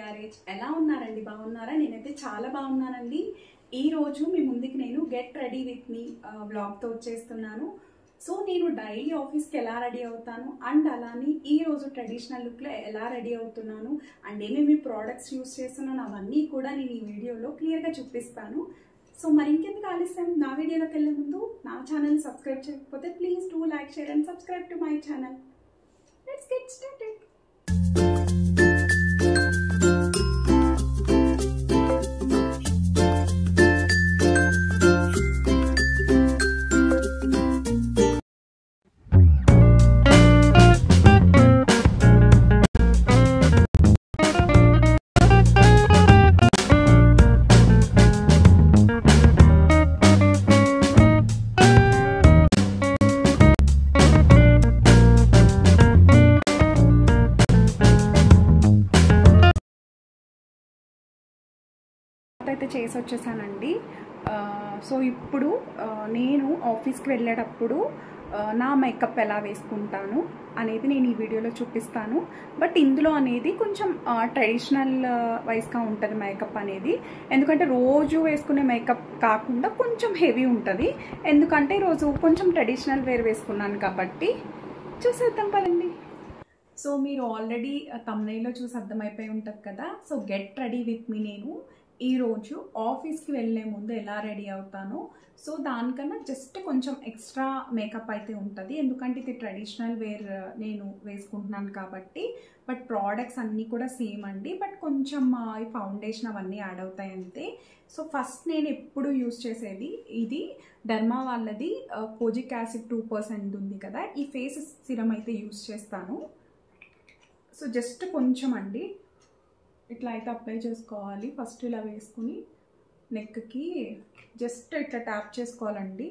Garage ఎలా ఉన్నారండి? బాగున్నారా? నేనైతే చాలా బాగున్నానండి. ఈ రోజు మీ ముందుకి నేను get ready with me blog తో వచ్చేస్తున్నాను. సో నేను డైలీ ఆఫీస్కి ఎలా రెడీ అవుతాను అండ్ అలానే ఈ రోజు ట్రెడిషనల్ లుక్ లో ఎలా రెడీ అవుతున్నాను అండ్ ఏమేమి ప్రోడక్ట్స్ యూస్ చేస్తున్నాను అవన్నీ కూడా నేను ఈ వీడియోలో క్లియర్ గా చూపిస్తాను. సో మరి ఇంకెందుకు ఆలస్యం, నా వీడియోలోకి వెళ్ళే ముందు నా ఛానల్ సబ్స్క్రైబ్ చేయకపోతే please do like, share and subscribe to my channel. Let's get started. అయితే చేసి వచ్చేసానండి. సో ఇప్పుడు నేను ఆఫీస్కి వెళ్ళేటప్పుడు నా మేకప్ ఎలా వేసుకుంటాను అనేది నేను ఈ వీడియోలో చూపిస్తాను. బట్ ఇందులో అనేది కొంచెం ట్రెడిషనల్ వైజ్గా ఉంటుంది మేకప్ అనేది. ఎందుకంటే రోజు వేసుకునే మేకప్ కాకుండా కొంచెం హెవీ ఉంటుంది. ఎందుకంటే ఈరోజు కొంచెం ట్రెడిషనల్ వేర్ వేసుకున్నాను కాబట్టి చూసేద్దాం పదండి. సో మీరు ఆల్రెడీ తమ్నైల్లో చూసి అర్థమైపోయి ఉంటుంది కదా. So get ready with me నేను ఈరోజు ఆఫీస్కి వెళ్ళే ముందు ఎలా రెడీ అవుతాను. సో దానికన్నా జస్ట్ కొంచెం ఎక్స్ట్రా మేకప్ అయితే ఉంటుంది. ఎందుకంటే ఇది ట్రెడిషనల్ వేర్ నేను వేసుకుంటున్నాను కాబట్టి. బట్ ప్రోడక్ట్స్ అన్నీ కూడా సేమ్ అండి. బట్ కొంచెం ఈ ఫౌండేషన్ అవన్నీ యాడ్ అవుతాయి అంతే. సో ఫస్ట్ నేను ఎప్పుడు యూస్ చేసేది ఇది డర్మా వాళ్ళది కోజిక్ యాసిడ్ 2% ఉంది కదా, ఈ ఫేస్ సిరమ్ అయితే యూస్ చేస్తాను. సో జస్ట్ కొంచెం అండి ఇట్లా అయితే అప్లై చేసుకోవాలి. ఫస్ట్ ఇలా వేసుకుని నెక్కి జస్ట్ ఇట్లా ట్యాప్ చేసుకోవాలండి.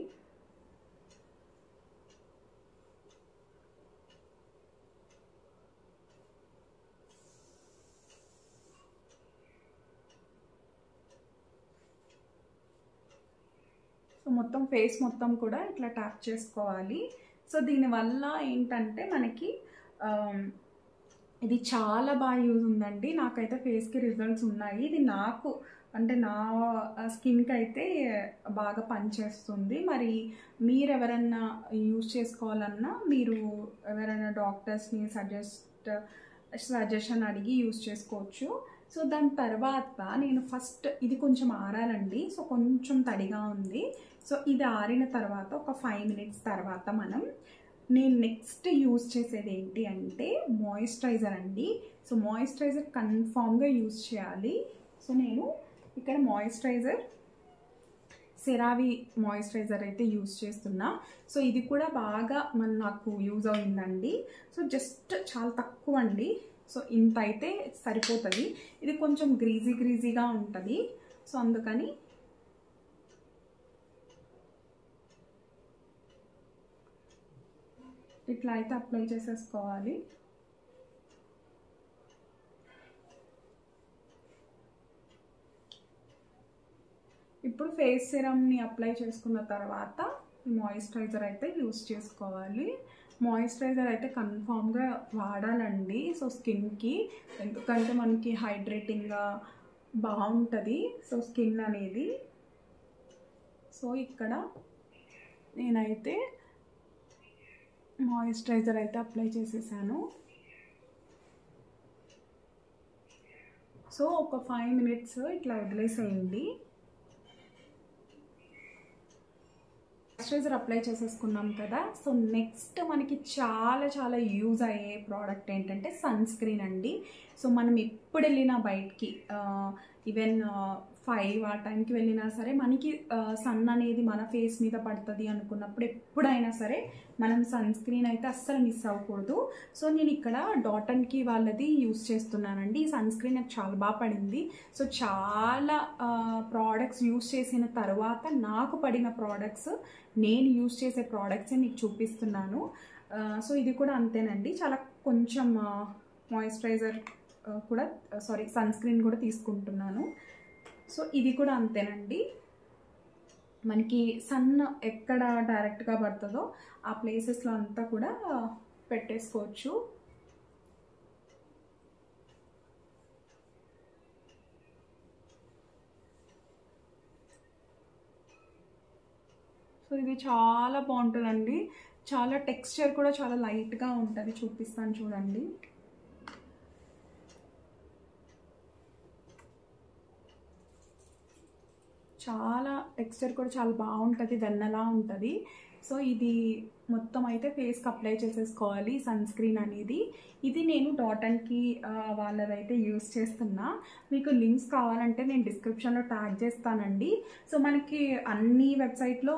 సో మొత్తం ఫేస్ మొత్తం కూడా ఇట్లా ట్యాప్ చేసుకోవాలి. సో దీనివల్ల ఏంటంటే మనకి ఇది చాలా బాగా యూజ్ ఉందండి. నాకైతే ఫేస్కి రిజల్ట్స్ ఉన్నాయి. ఇది నాకు అంటే నా స్కిన్కి అయితే బాగా పనిచేస్తుంది. మరి మీరు ఎవరన్నా యూజ్ చేసుకోవాలన్నా మీరు ఎవరైనా డాక్టర్స్ని సజెషన్ అడిగి యూజ్ చేసుకోవచ్చు. సో దాని తర్వాత నేను ఫస్ట్ ఇది కొంచెం ఆరాలండి. సో కొంచెం తడిగా ఉంది. సో ఇది ఆరిన తర్వాత ఒక 5 minutes తర్వాత నేను నెక్స్ట్ యూజ్ చేసేది ఏంటి అంటే మాయిశ్చరైజర్ అండి. సో మాయిశ్చరైజర్ కన్ఫామ్గా యూజ్ చేయాలి. సో నేను ఇక్కడ మాయిశ్చరైజర్ సెరావి మాయిశ్చరైజర్ అయితే యూజ్ చేస్తున్నా. సో ఇది కూడా బాగా నాకు యూజ్ అయిందండి. సో జస్ట్ చాలా తక్కువ అండి. సో ఇంత అయితే సరిపోతుంది. ఇది కొంచెం గ్రీజీగా ఉంటుంది. సో అందుకని ఇట్లా అయితే అప్లై చేసేసుకోవాలి. ఇప్పుడు ఫేస్ సిరమ్ని అప్లై చేసుకున్న తర్వాత మాయిశ్చరైజర్ అయితే యూస్ చేసుకోవాలి. మాయిశ్చరైజర్ అయితే కన్ఫామ్గా వాడాలండి. సో స్కిన్కి, ఎందుకంటే మనకి హైడ్రేటింగ్గా బాగుంటుంది సో స్కిన్ అనేది. సో ఇక్కడ నేనైతే మాయిశ్చరైజర్ అయితే అప్లై చేసేసాను. సో ఒక 5 minutes ఇట్లా వదిలేసేయండి. మాయిశ్చరైజర్ అప్లై చేసేసుకున్నాం కదా. సో నెక్స్ట్ మనకి చాలా యూజ్ అయ్యే ప్రోడక్ట్ ఏంటంటే సన్ స్క్రీన్ అండి. సో మనం ఎప్పుడు వెళ్ళినా బయటికి ఈవెన్ 5 ఆ టైంకి వెళ్ళినా సరే మనకి సన్ అనేది మన ఫేస్ మీద పడుతుంది అనుకున్నప్పుడు ఎప్పుడైనా సరే మనం సన్ స్క్రీన్ అయితే అస్సలు మిస్ అవ్వకూడదు. సో నేను ఇక్కడ డాటన్కి వాళ్ళది యూస్ చేస్తున్నానండి. ఈ సన్ స్క్రీన్ నాకు చాలా బాగా పడింది. సో చాలా ప్రోడక్ట్స్ యూస్ చేసిన తర్వాత నాకు పడిన ప్రోడక్ట్స్, నేను యూస్ చేసే ప్రోడక్ట్సే మీకు చూపిస్తున్నాను. సో ఇది కూడా అంతేనండి. చాలా కొంచెం మాయిశ్చరైజర్ కూడా సన్ స్క్రీన్ కూడా తీసుకుంటున్నాను. సో ఇది కూడా అంతేనండి. మనకి సన్ ఎక్కడ డైరెక్ట్గా పడుతుందో ఆ ప్లేసెస్లో అంతా కూడా పెట్టేసుకోవచ్చు. సో ఇది చాలా బాగుంటుందండి. చాలా టెక్స్చర్ కూడా చాలా లైట్గా ఉంటుంది. చూపిస్తాను చూడండి. చాలా టెక్స్చర్ కూడా చాలా బాగుంటుంది, వెన్నలా ఉంటుంది. సో ఇది మొత్తం అయితే ఫేస్కి అప్లై చేసేసుకోవాలి సన్ స్క్రీన్ అనేది. ఇది నేను డాట్ అండ్ కీ వాళ్ళదైతే యూస్ చేస్తున్నా. మీకు లింక్స్ కావాలంటే నేను డిస్క్రిప్షన్లో ట్యాగ్ చేస్తానండి. సో మనకి అన్ని వెబ్సైట్లో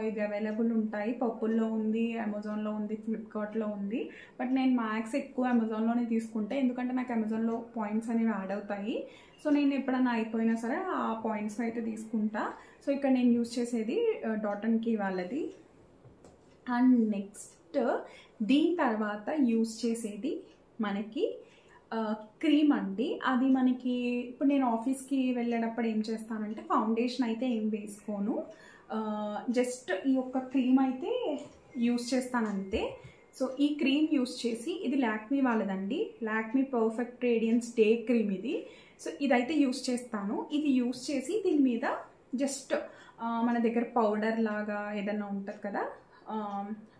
ఇది అవైలబుల్ ఉంటాయి. పర్పుల్లో ఉంది, అమెజాన్లో ఉంది, ఫ్లిప్కార్ట్లో ఉంది. బట్ నేను మ్యాక్స్ ఎక్కువ అమెజాన్లోనే తీసుకుంటే, ఎందుకంటే నాకు అమెజాన్లో పాయింట్స్ అనేవి యాడ్ అవుతాయి. సో నేను ఎప్పుడన్నా అయిపోయినా సరే ఆ పాయింట్స్ అయితే తీసుకుంటా. సో ఇక్కడ నేను యూస్ చేసేది డాట్ అండ్ కీ వాళ్ళది. అండ్ నెక్స్ట్ దీని తర్వాత యూస్ చేసేది మనకి క్రీమ్ అండి. అది మనకి ఇప్పుడు నేను ఆఫీస్కి వెళ్ళేటప్పుడు ఏం చేస్తానంటే ఫౌండేషన్ అయితే ఏం వేసుకోను, జస్ట్ ఈ యొక్క క్రీమ్ అయితే యూస్ చేస్తానంతే. సో ఈ క్రీమ్ యూస్ చేసి, ఇది లాక్మీ వాళ్ళదండి, Lakme perfect radiance day cream ఇది. సో ఇదైతే యూస్ చేస్తాను. ఇది యూస్ చేసి దీని మీద జస్ట్ మన దగ్గర పౌడర్ లాగా ఏదన్నా ఉంటుంది కదా,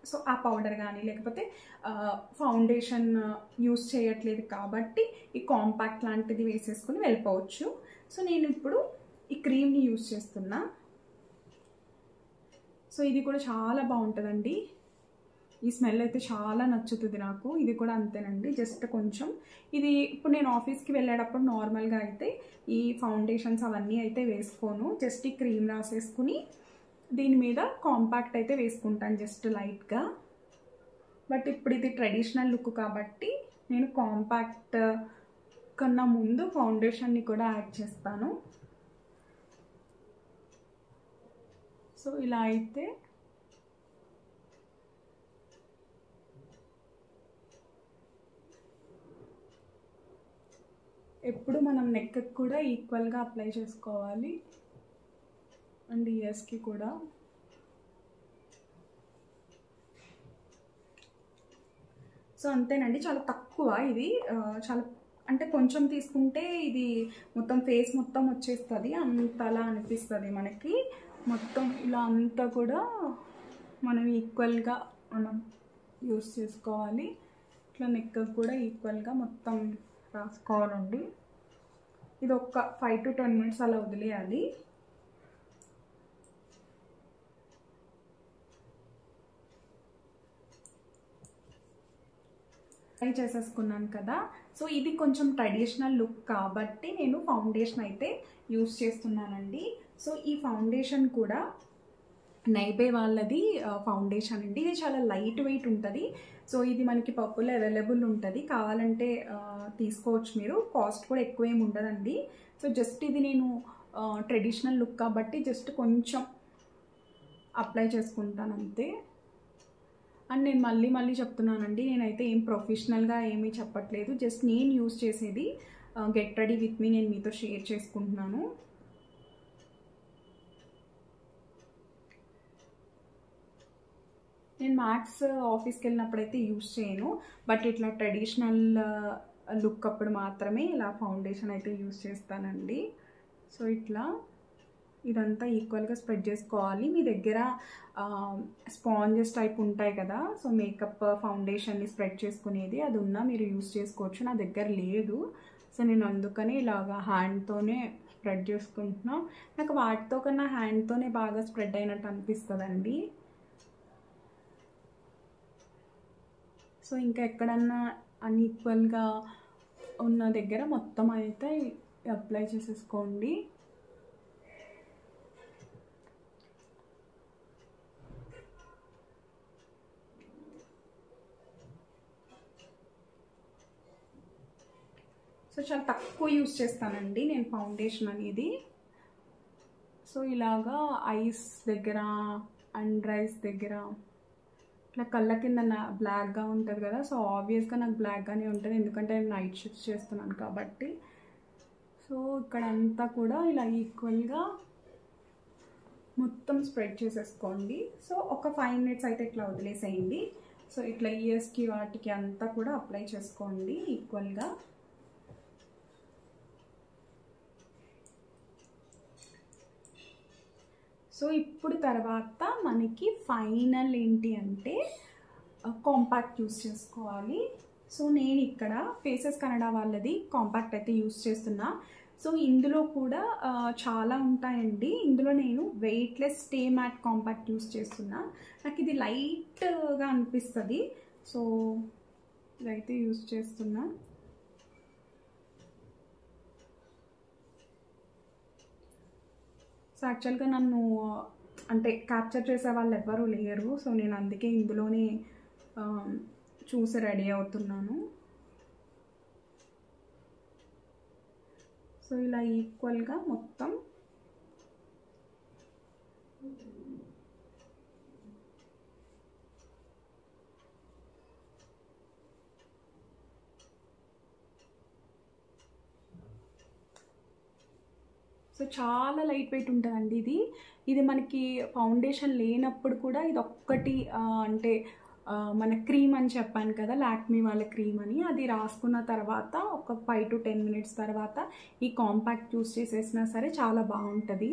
సో ఆ పౌడర్ కానీ లేకపోతే ఫౌండేషన్ యూస్ చేయట్లేదు కాబట్టి ఈ కాంపాక్ట్ లాంటిది వేసేసుకుని వెళ్ళిపోవచ్చు. సో నేను ఇప్పుడు ఈ క్రీమ్ని యూస్ చేస్తున్నా. సో ఇది కూడా చాలా బాగుంటుందండి. ఈ స్మెల్ అయితే చాలా నచ్చుతుంది నాకు. ఇది కూడా అంతేనండి, జస్ట్ కొంచెం ఇది ఇప్పుడు నేను ఆఫీస్కి వెళ్ళేటప్పుడు నార్మల్గా అయితే ఈ ఫౌండేషన్స్ అవన్నీ అయితే వేసుకోను, జస్ట్ ఈ క్రీమ్ రాసేసుకుని దీని మీద కాంపాక్ట్ అయితే వేసుకుంటాను జస్ట్ లైట్గా. బట్ ఇప్పుడు ఇది ట్రెడిషనల్ లుక్ కాబట్టి నేను కాంపాక్ట్ కన్నా ముందు ఫౌండేషన్ని కూడా యాడ్ చేస్తాను. సో ఇలా అయితే ఎప్పుడు మనం నెక్కి కూడా ఈక్వల్గా అప్లై చేసుకోవాలి అండ్ ఇయర్స్కి కూడా. సో అంతేనండి, చాలా తక్కువ ఇది, చాలా అంటే కొంచెం తీసుకుంటే ఇది మొత్తం ఫేస్ మొత్తం వచ్చేస్తుంది, అంతలా అనిపిస్తుంది మనకి. మొత్తం ఇలా అంతా కూడా మనం ఈక్వల్గా మనం యూస్ చేసుకోవాలి. ఇట్లా నెక్ కూడా ఈక్వల్గా మొత్తం రాసుకోవాలండి. ఇది ఒక 5 to 10 minutes అలా వదిలేయాలి. ట్రై చేసేసుకున్నాను కదా. సో ఇది కొంచెం ట్రెడిషనల్ లుక్ కాబట్టి నేను ఫౌండేషన్ అయితే యూస్ చేస్తున్నానండి. సో ఈ ఫౌండేషన్ కూడా నైబే వాళ్ళది ఫౌండేషన్ అండి. ఇది చాలా లైట్ వెయిట్ ఉంటుంది. సో ఇది మనకి పర్పుల్ అవైలబుల్ ఉంటుంది, కావాలంటే తీసుకోవచ్చు మీరు. కాస్ట్ కూడా ఎక్కువ ఏమి ఉండదండి. సో జస్ట్ ఇది నేను ట్రెడిషనల్ లుక్ కాబట్టి జస్ట్ కొంచెం అప్లై చేసుకుంటాను అంతే. అండ్ నేను మళ్ళీ చెప్తున్నానండి, నేనైతే ఏం ప్రొఫెషనల్గా ఏమీ చెప్పట్లేదు, జస్ట్ నేను యూస్ చేసేది గెట్ రెడీ విత్ మీ నేను మీతో షేర్ చేసుకుంటున్నాను. నేను మ్యాక్స్ ఆఫీస్కి వెళ్ళినప్పుడైతే యూస్ చేయను, బట్ ఇట్లా ట్రెడిషనల్ లుక్ అప్పుడు మాత్రమే ఇలా ఫౌండేషన్ అయితే యూస్ చేస్తానండి. సో ఇట్లా ఇదంతా ఈక్వల్గా స్ప్రెడ్ చేసుకోవాలి. మీ దగ్గర స్పాంజెస్ టైప్ ఉంటాయి కదా, సో మేకప్ ఫౌండేషన్ని స్ప్రెడ్ చేసుకునేది అది ఉన్నా మీరు యూస్ చేసుకోవచ్చు. నా దగ్గర లేదు, సో నేను అందుకని ఇలాగా హ్యాండ్తోనే స్ప్రెడ్ చేసుకుంటున్నా. నాకు వాటితో కన్నా హ్యాండ్తోనే బాగా స్ప్రెడ్ అయినట్టు అనిపిస్తుందండి. సో ఇంకా ఎక్కడన్నా అన్ఈక్వల్గా ఉన్న దగ్గర మొత్తం అయితే అప్లై చేసేసుకోండి. సో చాలా తక్కువ యూస్ చేస్తానండి నేను ఫౌండేషన్ అనేది. సో ఇలాగా ఐస్ దగ్గర, అండర్ ఐస్ దగ్గర, ఇట్లా కళ్ళ కింద బ్లాక్గా ఉంటుంది కదా, సో ఆబ్వియస్గా నాకు బ్లాక్గానే ఉంటుంది ఎందుకంటే నేను నైట్ షిఫ్ట్స్ చేస్తున్నాను కాబట్టి. సో ఇక్కడ అంతా కూడా ఇలా ఈక్వల్గా మొత్తం స్ప్రెడ్ చేసేసుకోండి. సో ఒక 5 minutes అయితే ఇట్లా వదిలేసేయండి. సో ఇట్లా ఇయర్స్కి వాటికి అంతా కూడా అప్లై చేసుకోండి ఈక్వల్గా. సో ఇప్పుడు తర్వాత మనకి ఫైనల్ ఏంటి అంటే కాంపాక్ట్ యూస్ చేసుకోవాలి. సో నేను ఇక్కడ ఫేసెస్ కన్నడ వాళ్ళది కాంపాక్ట్ అయితే యూస్ చేస్తున్నా. సో ఇందులో కూడా చాలా ఉంటాయండి. ఇందులో నేను weightless stay matte compact use చేస్తున్నా. నాకు ఇది లైట్గా అనిపిస్తుంది. సో ఇదైతే యూస్ చేస్తున్నా. సో యాక్చువల్గా నన్ను అంటే క్యాప్చర్ చేసే వాళ్ళు ఎవ్వరూ లేరు. సో నేను అందుకే ఇందులోనే చూసి రెడీ అవుతున్నాను. సో ఇలా ఈక్వల్గా మొత్తం సో చాలా లైట్ వెయిట్ ఉంటుందండి ఇది మనకి ఫౌండేషన్ లేనప్పుడు కూడా ఇది ఒక్కటి అంటే మన క్రీమ్ అని చెప్పాను కదా, లాక్మీ వాళ్ళ క్రీమ్ అని, అది రాసుకున్న తర్వాత ఒక 5 to 10 minutes తర్వాత ఈ కాంపాక్ట్ యూస్ చేసేసినా సరే చాలా బాగుంటుంది.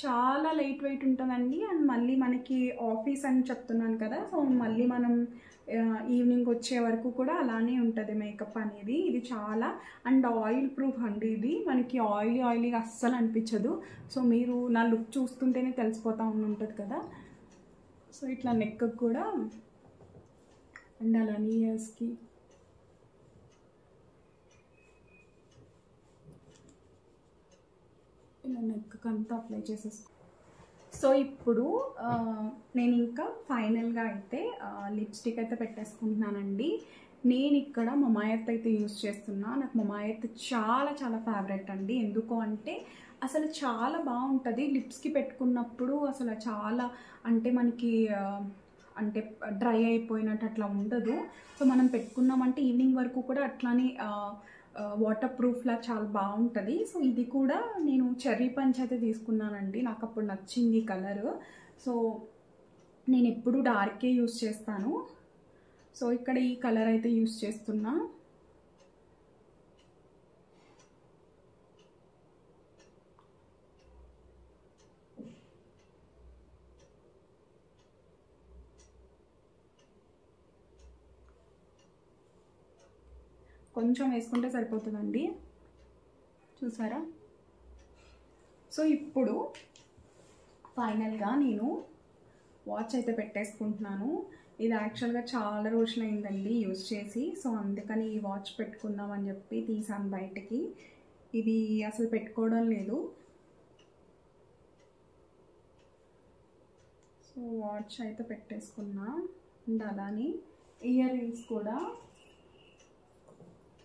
చాలా లైట్ వెయిట్ ఉంటుందండి. అండ్ మళ్ళీ మనకి ఆఫీస్ అని చెప్తున్నాను కదా, సో మళ్ళీ మనం ఈవినింగ్ వచ్చే వరకు కూడా అలానే ఉంటుంది మేకప్ అనేది. ఇది చాలా అండ్ ఆయిల్ ప్రూఫ్ అండి. ఇది మనకి ఆయిలీగా అస్సలు అనిపించదు. సో మీరు నా లుక్ చూస్తుంటేనే తెలిసిపోతూ ఉంటుంది కదా. సో ఇట్లా నెక్ కూడా అండ్ అలానే ఇయర్స్కి ఇలా నెక్ అంతా అప్లై చేసేసుకో. సో ఇప్పుడు నేను ఇంకా ఫైనల్గా అయితే లిప్స్టిక్ అయితే పెట్టేసుకుంటున్నానండి. నేను ఇక్కడ మమాయత్ అయితే యూస్ చేస్తున్నా. నాకు మమాయత్ చాలా చాలా ఫేవరెట్ అండి. ఎందుకు అంటే అసలు చాలా బాగుంటుంది లిప్స్కి పెట్టుకున్నప్పుడు. అసలు చాలా అంటే మనకి అంటే డ్రై అయిపోయినట్టు అట్లా ఉండదు. సో మనం పెట్టుకున్నామంటే ఈవినింగ్ వరకు కూడా అట్లానే వాటర్ ప్రూఫ్లా చాలా బాగుంటుంది. సో ఇది కూడా నేను చెర్రీ పంచ్ అయితే తీసుకున్నానండి. నాకు అప్పుడు నచ్చింది కలర్. సో నేను ఎప్పుడు డార్కే యూస్ చేస్తాను. సో ఇక్కడ ఈ కలర్ అయితే యూస్ చేస్తున్నా. కొంచెం వేసుకుంటే సరిపోతుందండి, చూసారా. సో ఇప్పుడు ఫైనల్గా నేను వాచ్ అయితే పెట్టేసుకుంటున్నాను. ఇది యాక్చువల్గా చాలా రోజులైందండి యూజ్ చేసి. సో అందుకని ఈ వాచ్ పెట్టుకుందామని చెప్పి తీసాను బయటికి. ఇది అసలు పెట్టుకోవడం లేదు. సో వాచ్ అయితే పెట్టేసుకున్నా. అండ్ అలానే ఇయర్ రింగ్స్ కూడా,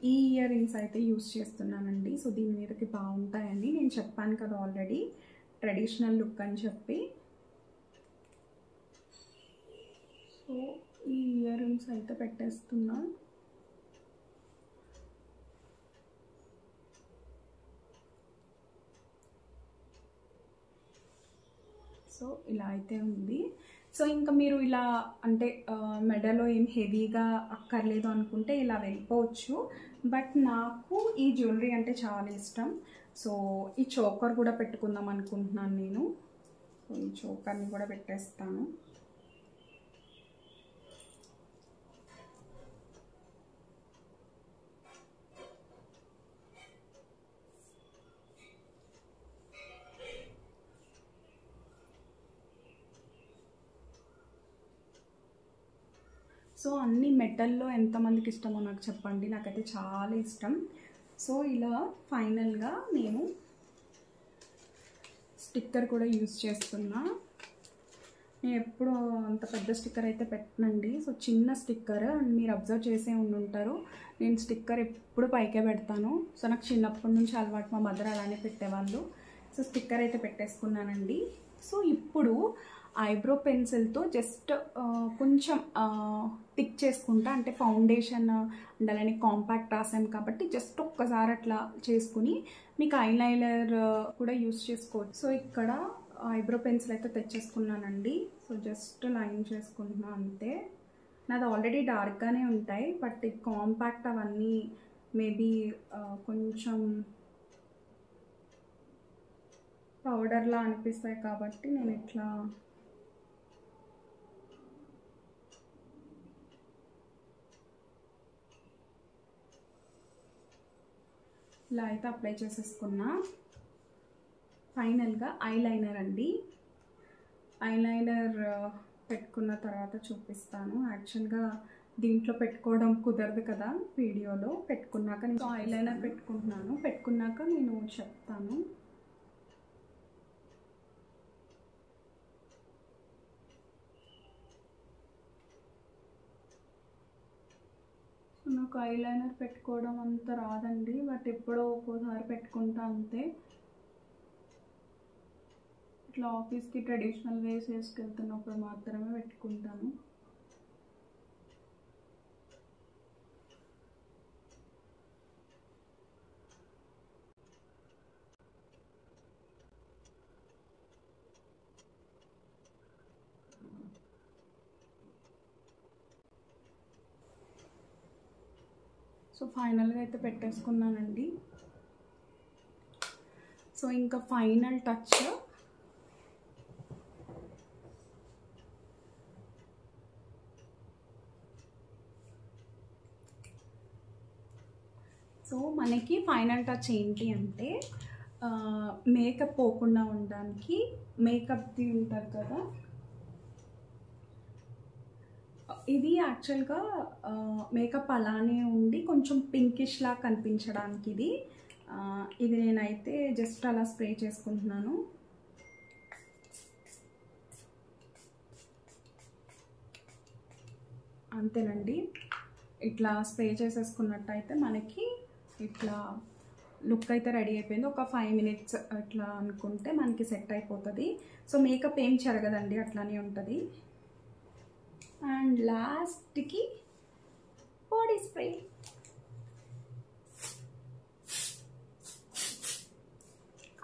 ఈ ఇయర్ రింగ్స్ అయితే యూస్ చేస్తున్నానండి. సో దీని మీదకి బాగుంటాయండి. నేను చెప్పాను కదా ఆల్రెడీ ట్రెడిషనల్ లుక్ అని చెప్పి. సో ఈ ఇయర్ రింగ్స్ అయితే పెట్టేస్తున్నా. సో ఇలా అయితే ఉంది. సో ఇంకా మీరు ఇలా అంటే మెడలో ఏం హెవీగా అక్కర్లేదు అనుకుంటే ఇలా వెళ్ళిపోవచ్చు. బట్ నాకు ఈ జ్యువెలరీ అంటే చాలా ఇష్టం. సో ఈ చోకర్ కూడా పెట్టుకుందాం అనుకుంటున్నాను నేను. సో ఈ చోకర్ని కూడా పెట్టేస్తాను. సో అన్ని మెటల్లో ఎంతమందికి ఇష్టమో నాకు చెప్పండి. నాకైతే చాలా ఇష్టం. సో ఇలా ఫైనల్గా నేను స్టిక్కర్ కూడా యూజ్ చేస్తున్నా. నేను ఎప్పుడు అంత పెద్ద స్టిక్కర్ అయితే పెట్టనండి. సో చిన్న స్టిక్కర్. అండ్ మీరు అబ్జర్వ్ చేసే ఉంటారు, నేను స్టిక్కర్ ఎప్పుడు పైకే పెడతాను. సో నాకు చిన్నప్పటి నుంచి అలవాటు, మా మదర్ అలానే పెట్టేవాళ్ళు. సో స్టిక్కర్ అయితే పెట్టేసుకున్నానండి. సో ఇప్పుడు ఐబ్రో పెన్సిల్తో జస్ట్ కొంచెం టిక్ చేసుకుంటా. అంటే ఫౌండేషన్ అండ్ అలానే కాంపాక్ట్ రాసాం కాబట్టి జస్ట్ ఒక్కసారి అట్లా చేసుకుని మీకు ఐలైనర్ కూడా యూస్ చేసుకోవచ్చు. సో ఇక్కడ ఐబ్రో పెన్సిల్ అయితే తెచ్చేసుకున్నానండి. సో జస్ట్ లైన్ చేసుకుంటున్నా అంతే. నాది ఆల్రెడీ డార్క్గానే ఉంటాయి, బట్ ఈ కాంపాక్ట్ అవన్నీ మేబీ కొంచెం పౌడర్లా అనిపిస్తాయి కాబట్టి నేను ఇట్లా ఇలా అయితే అప్లై చేసేసుకున్నా. ఫైనల్గా ఐలైనర్ అండి. ఐలైనర్ పెట్టుకున్న తర్వాత చూపిస్తాను. యాక్చువల్గా దీంట్లో పెట్టుకోవడం కుదరదు కదా వీడియోలో. పెట్టుకున్నాక నేను ఐలైనర్ పెట్టుకుంటున్నాను. పెట్టుకున్నాక నేను చెప్తాను. నాకు ఐలైనర్ పెట్టుకోవడం అంత రాదండి, బట్ ఎప్పుడో ఒక్కోసారి పెట్టుకుంటా అంతే. ఇట్లా ఆఫీస్కి ట్రెడిషనల్ వేస్ వేసుకెళ్తున్నప్పుడు మాత్రమే పెట్టుకుంటాను. సో ఫైనల్గా అయితే పెట్టేసుకున్నానండి. సో ఇంకా ఫైనల్ టచ్ సో మనకి ఫైనల్ టచ్ ఏంటి అంటే మేకప్ పోకుండా ఉండడానికి మేకప్ది ఉంటుంది కదా, ఇది యాక్చువల్గా మేకప్ అలానే ఉండి కొంచెం పింకిష్ లా కనిపించడానికి ఇది నేనైతే జస్ట్ అలా స్ప్రే చేసుకుంటున్నాను. అంతేనండి. ఇట్లా స్ప్రే చేసేసుకున్నట్టయితే మనకి ఇట్లా లుక్ అయితే రెడీ అయిపోయింది. ఒక 5 minutes ఇట్లా అనుకుంటే మనకి సెట్ అయిపోతుంది. సో మేకప్ ఏం జరగదండి, అట్లానే ఉంటుంది. అండ్ లాస్ట్కి బాడీ స్ప్రే.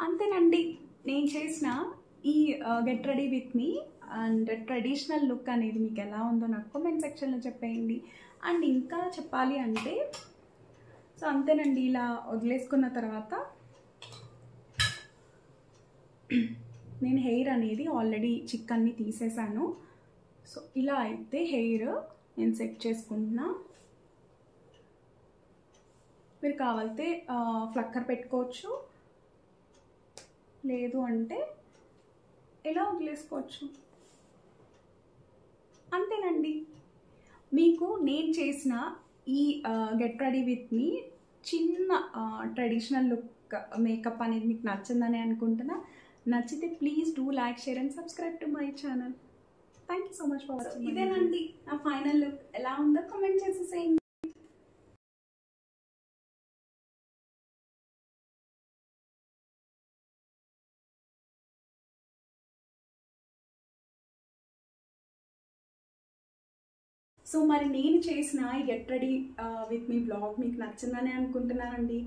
అంతేనండి, నేను చేసిన ఈ get ready with me and traditional look అనేది మీకు ఎలా ఉందో నాకు కామెంట్ సెక్షన్లో చెప్పేయండి. అండ్ ఇంకా చెప్పాలి అంటే సో అంతేనండి, ఇలా వదిలేసుకున్న తర్వాత నేను హెయిర్ అనేది ఆల్రెడీ చిక్కన్ని తీసేసాను. సో ఇలా అయితే హెయిర్ నేను సెట్ చేసుకుంటున్నా. మీరు కావాలంటే ఫ్లక్కర్ పెట్టుకోవచ్చు, లేదు అంటే ఇలా వదిలేసుకోవచ్చు. అంతేనండి, మీకు నేను చేసిన ఈ గెట్ రెడీ విత్ మీ చిన్న ట్రెడిషనల్ లుక్ మేకప్ అనేది మీకు నచ్చిందని అనుకుంటున్నా. నచ్చితే please do like, share and subscribe to my channel. Thank you so much for watching. ఇదేనండి నా ఫైనల్ లుక్. ఎలా ఉందో కామెంట్ చేసేసేయండి. సో మరి నేను చేసిన ఈ get ready with me blog మీకు నచ్చిందని అనుకుంటున్నానండి.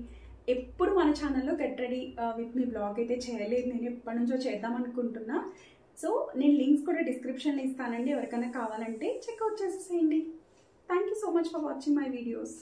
ఎప్పుడు మన ఛానల్లో get ready with me blog అయితే చేయలేదు, నేను ఎప్పటి నుంచో చేద్దాం అనుకుంటున్నా. సో నేను లింక్స్ కూడా డిస్క్రిప్షన్లో ఇస్తానండి, ఎవరికైనా కావాలంటే చెక్అవుట్ చేసేసేయండి. Thank you so much for watching my videos.